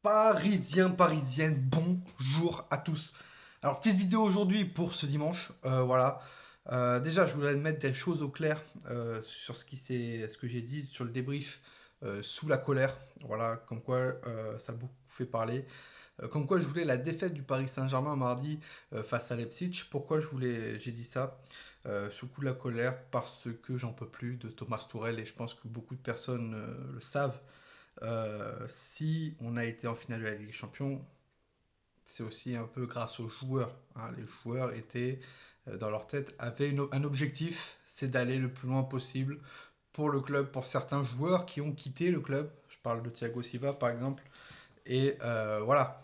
Parisienne, bonjour à tous. Alors, petite vidéo aujourd'hui pour ce dimanche. Voilà. Déjà, je voulais mettre des choses au clair sur ce que j'ai dit sur le débrief sous la colère. Voilà, comme quoi ça a beaucoup fait parler. Comme quoi je voulais la défaite du Paris Saint-Germain mardi face à Leipzig. Pourquoi j'ai dit ça sous le coup de la colère? Parce que j'en peux plus de Thomas Tuchel et je pense que beaucoup de personnes le savent. Si on a été en finale de la Ligue des Champions, c'est aussi un peu grâce aux joueurs, hein. Les joueurs étaient dans leur tête, avaient un objectif, c'est d'aller le plus loin possible pour le club, pour certains joueurs qui ont quitté le club. Je parle de Thiago Silva par exemple. Et voilà.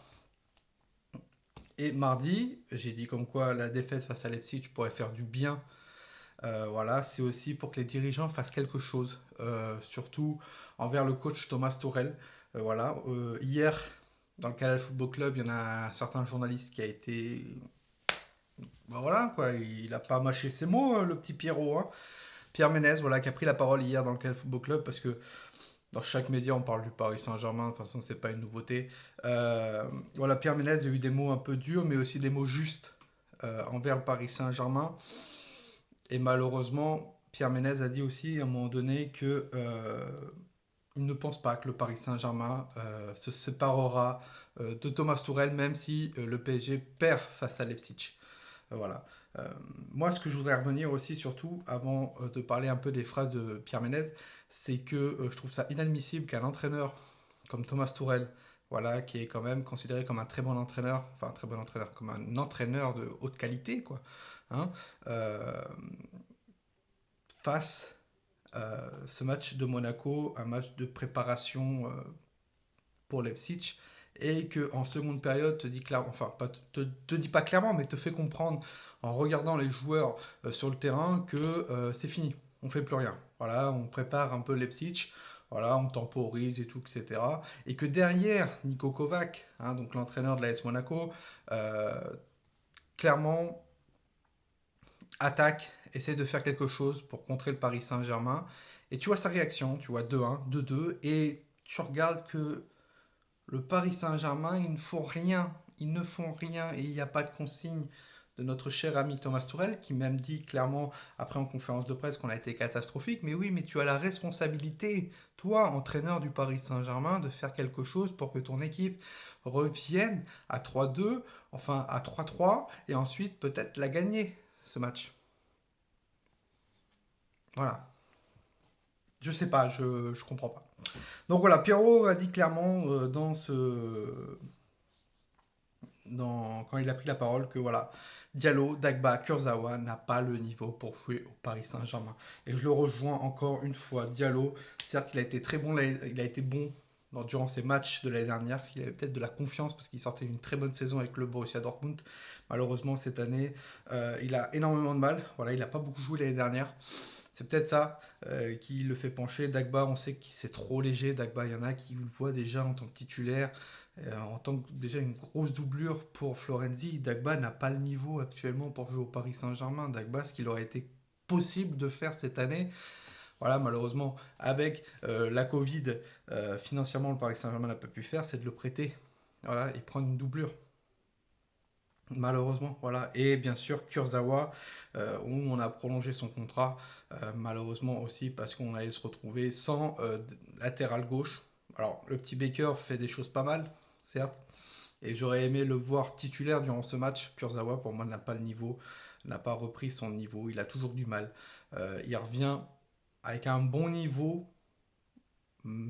Et mardi, j'ai dit comme quoi la défaite face à Leipzig pourrait faire du bien. Voilà, c'est aussi pour que les dirigeants fassent quelque chose, surtout envers le coach Thomas Tuchel. Voilà, hier, dans le Canal Football Club, il y en a un certain journaliste qui a été. Ben voilà, quoi, il n'a pas mâché ses mots, le petit Pierrot, hein. Pierre Ménez, voilà, qui a pris la parole hier dans le Canal Football Club, parce que dans chaque média, on parle du Paris Saint-Germain, de toute façon, c'est pas une nouveauté. Voilà, Pierre Ménez a eu des mots un peu durs, mais aussi des mots justes envers le Paris Saint-Germain. Et malheureusement, Pierre Ménez a dit aussi à un moment donné que il ne pense pas que le Paris Saint-Germain se séparera de Thomas Tuchel, même si le PSG perd face à Leipzig. Voilà. Euh, Moi, ce que je voudrais revenir aussi, surtout, avant de parler un peu des phrases de Pierre Ménez, c'est que je trouve ça inadmissible qu'un entraîneur comme Thomas Tuchel, voilà, qui est quand même considéré comme un très bon entraîneur, enfin un très bon entraîneur, comme un entraîneur de haute qualité, quoi, hein, euh, fasse ce match de Monaco, un match de préparation pour Leipzig, et que en seconde période te dit clairement, enfin pas, te dit pas clairement, mais te fait comprendre en regardant les joueurs sur le terrain que c'est fini, on fait plus rien. Voilà, on prépare un peu Leipzig, voilà, on temporise et tout, etc. Et que derrière Niko Kovac, hein, donc l'entraîneur de l'AS Monaco, euh, clairement attaque, essaie de faire quelque chose pour contrer le Paris Saint-Germain. Et tu vois sa réaction, tu vois 2-1, 2-2, et tu regardes que le Paris Saint-Germain, ils ne font rien. Ils ne font rien et il n'y a pas de consigne de notre cher ami Thomas Tourel qui même dit clairement après en conférence de presse qu'on a été catastrophique. Mais oui, mais tu as la responsabilité, toi, entraîneur du Paris Saint-Germain, de faire quelque chose pour que ton équipe revienne à 3-2, enfin à 3-3 et ensuite peut-être la gagner ce match. Voilà. Je sais pas, je comprends pas. Donc voilà, Pierrot a dit clairement quand il a pris la parole que voilà, Diallo, Dagba, Kurzawa n'a pas le niveau pour jouer au Paris Saint-Germain. Et je le rejoins encore une fois. Diallo, certes, il a été très bon, il a été bon durant ses matchs de l'année dernière. Il avait peut-être de la confiance parce qu'il sortait une très bonne saison avec le Borussia Dortmund. Malheureusement, cette année, il a énormément de mal. Voilà, il n'a pas beaucoup joué l'année dernière. C'est peut-être ça qui le fait pencher. Dagba, on sait que c'est trop léger. Dagba, il y en a qui le voient déjà en tant que titulaire, en tant que déjà une grosse doublure pour Florenzi. Dagba n'a pas le niveau actuellement pour jouer au Paris Saint-Germain. Dagba, ce qu'il aurait été possible de faire cette année, voilà, malheureusement, avec la Covid, financièrement, le Paris Saint-Germain n'a pas pu faire, c'est de le prêter. Voilà, et prendre une doublure. Malheureusement, voilà. Et bien sûr, Kurzawa, où on a prolongé son contrat, malheureusement aussi parce qu'on allait se retrouver sans latéral gauche. Alors, le petit Baker fait des choses pas mal, certes, et j'aurais aimé le voir titulaire durant ce match. Kurzawa, pour moi, n'a pas le niveau, n'a pas repris son niveau, il a toujours du mal. Il revient avec un bon niveau,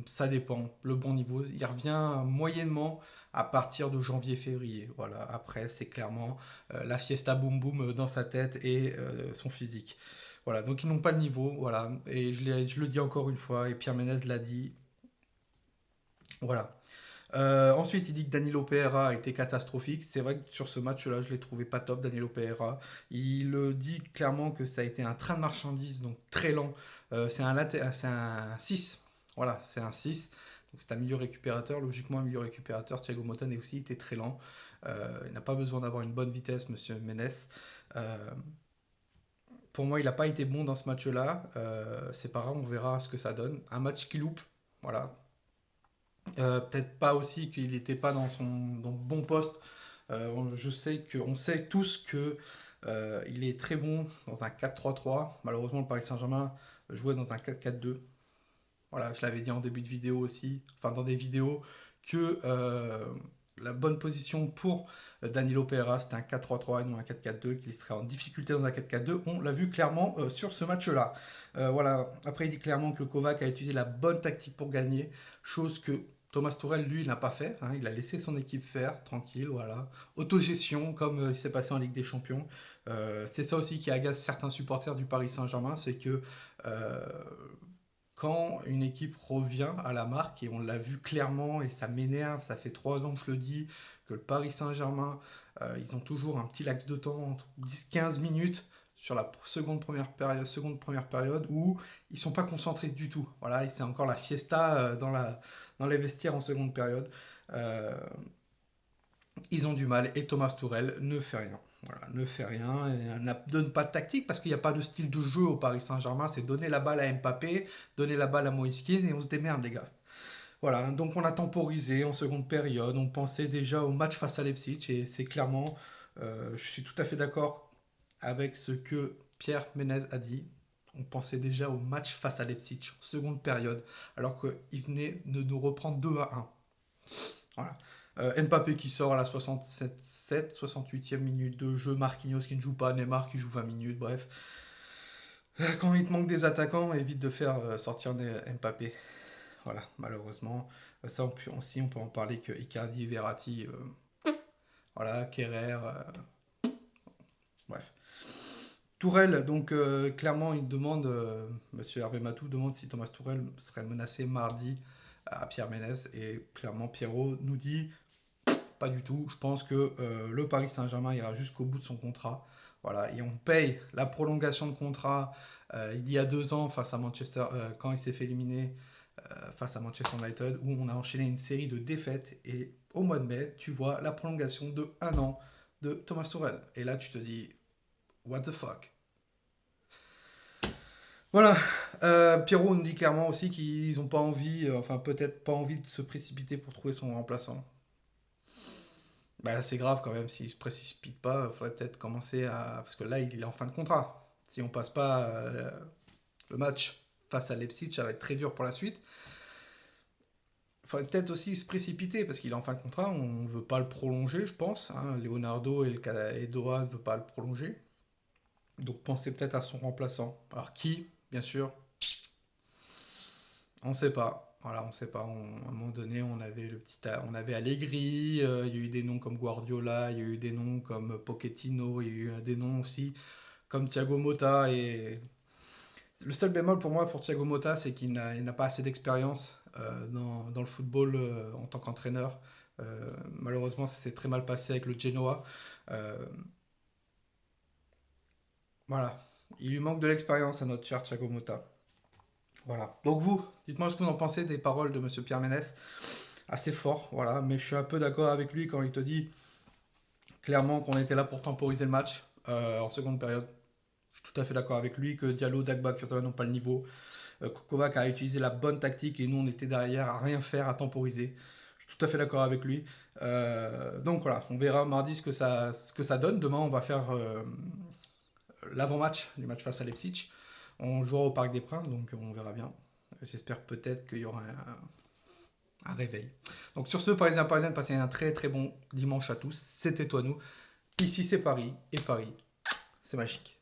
ça dépend. Le bon niveau, il revient moyennement à partir de janvier-février. Voilà. Après, c'est clairement la fiesta boum boum dans sa tête et son physique. Voilà. Donc, ils n'ont pas le niveau. Voilà. Et je le dis encore une fois, et Pierre Ménez l'a dit. Voilà. Ensuite, il dit que Danilo Pereira a été catastrophique. C'est vrai que sur ce match-là, je l'ai trouvé pas top, Danilo Pereira. Il dit clairement que ça a été un train de marchandises, donc très lent. C'est un 6. Voilà, c'est un 6. Donc c'est un milieu récupérateur. Logiquement, un milieu récupérateur, Thiago Motta est aussi été très lent. Il n'a pas besoin d'avoir une bonne vitesse, monsieur Ménès. Euh, pour moi, il n'a pas été bon dans ce match-là. C'est pas grave, on verra ce que ça donne. Un match qui loupe. Voilà, Peut-être pas aussi qu'il n'était pas dans le bon poste. On sait tous que il est très bon dans un 4-3-3. Malheureusement, le Paris Saint-Germain jouait dans un 4-4-2. Voilà, je l'avais dit en début de vidéo aussi, enfin dans des vidéos, que la bonne position pour Danilo Pereira, c'était un 4-3-3 et non un 4-4-2, qu'il serait en difficulté dans un 4-4-2. On l'a vu clairement sur ce match-là. Voilà. Après, il dit clairement que le Kovac a utilisé la bonne tactique pour gagner, chose que Thomas Tuchel, lui, n'a pas fait. Hein. Il a laissé son équipe faire, tranquille, voilà. Autogestion, comme il s'est passé en Ligue des Champions. C'est ça aussi qui agace certains supporters du Paris Saint-Germain, c'est que euh, quand une équipe revient à la marque, et on l'a vu clairement, et ça m'énerve, ça fait 3 ans que je le dis, que le Paris Saint-Germain, ils ont toujours un petit laps de temps, entre 10-15 minutes, sur la seconde première période, où ils ne sont pas concentrés du tout. Voilà, et c'est encore la fiesta dans les vestiaires en seconde période. Euh, Ils ont du mal et Thomas Tourelle ne fait rien. Voilà, ne fait rien et ne donne pas de tactique parce qu'il n'y a pas de style de jeu au Paris Saint-Germain. C'est donner la balle à Mbappé, donner la balle à Moïse Kean et on se démerde, les gars. Voilà, donc on a temporisé en seconde période. On pensait déjà au match face à Leipzig et c'est clairement, je suis tout à fait d'accord avec ce que Pierre Ménez a dit. On pensait déjà au match face à Leipzig, seconde période, alors qu'il venait de nous reprendre 2-1. Voilà. Mbappé qui sort à la 67, 68e minute de jeu, Marquinhos qui ne joue pas, Neymar qui joue 20 minutes, bref. Quand il te manque des attaquants, évite de faire sortir Mbappé. Voilà, malheureusement. Ça aussi, on peut en parler que Icardi, Verratti, voilà, Kerrer, bref. Tourelle, donc clairement, il demande, Monsieur Hervé Matou demande si Thomas Tourelle serait menacé mardi à Pierre Ménez. Et clairement, Pierrot nous dit pas du tout. Je pense que le Paris Saint-Germain ira jusqu'au bout de son contrat. Voilà, et on paye la prolongation de contrat il y a 2 ans face à Manchester, quand il s'est fait éliminer face à Manchester United, où on a enchaîné une série de défaites. Et au mois de mai, tu vois la prolongation de 1 an de Thomas Tuchel. Et là, tu te dis, what the fuck. Voilà, Pierrot nous dit clairement aussi qu'ils n'ont pas envie, enfin peut-être pas envie de se précipiter pour trouver son remplaçant. Bah, c'est grave quand même, s'il se précipite pas, il faudrait peut-être commencer à. Parce que là, il est en fin de contrat. Si on passe pas le match face à Leipzig, ça va être très dur pour la suite. Il faudrait peut-être aussi se précipiter parce qu'il est en fin de contrat, on ne veut pas le prolonger, je pense. Hein. Leonardo et Doha ne veulent pas le prolonger. Donc pensez peut-être à son remplaçant. Alors qui, bien sûr, on ne sait pas. Voilà, on ne sait pas. À un moment donné, on avait Allegri, il y a eu des noms comme Guardiola, il y a eu des noms comme Pochettino, il y a eu des noms aussi comme Thiago Motta. Et le seul bémol pour moi pour Thiago Motta, c'est qu'il n'a pas assez d'expérience dans le football en tant qu'entraîneur. Malheureusement, ça s'est très mal passé avec le Genoa. Euh, voilà, il lui manque de l'expérience à notre cher Thiago Motta. Voilà. Donc vous, dites-moi ce que vous en pensez des paroles de Monsieur Pierre Ménès. Assez fort, voilà, mais je suis un peu d'accord avec lui quand il te dit clairement qu'on était là pour temporiser le match en seconde période. Je suis tout à fait d'accord avec lui que Diallo, Dagba, Kurtola n'ont pas le niveau. Kovac a utilisé la bonne tactique et nous on était derrière à rien faire, à temporiser. Je suis tout à fait d'accord avec lui. Donc voilà, on verra mardi ce que ça donne. Demain on va faire l'avant-match du match face à Leipzig. On jouera au Parc des Princes, donc on verra bien. J'espère peut-être qu'il y aura un réveil. Donc sur ce, Parisienne, passez un très très bon dimanche à tous. C'était toi nous. Ici c'est Paris et Paris, c'est magique.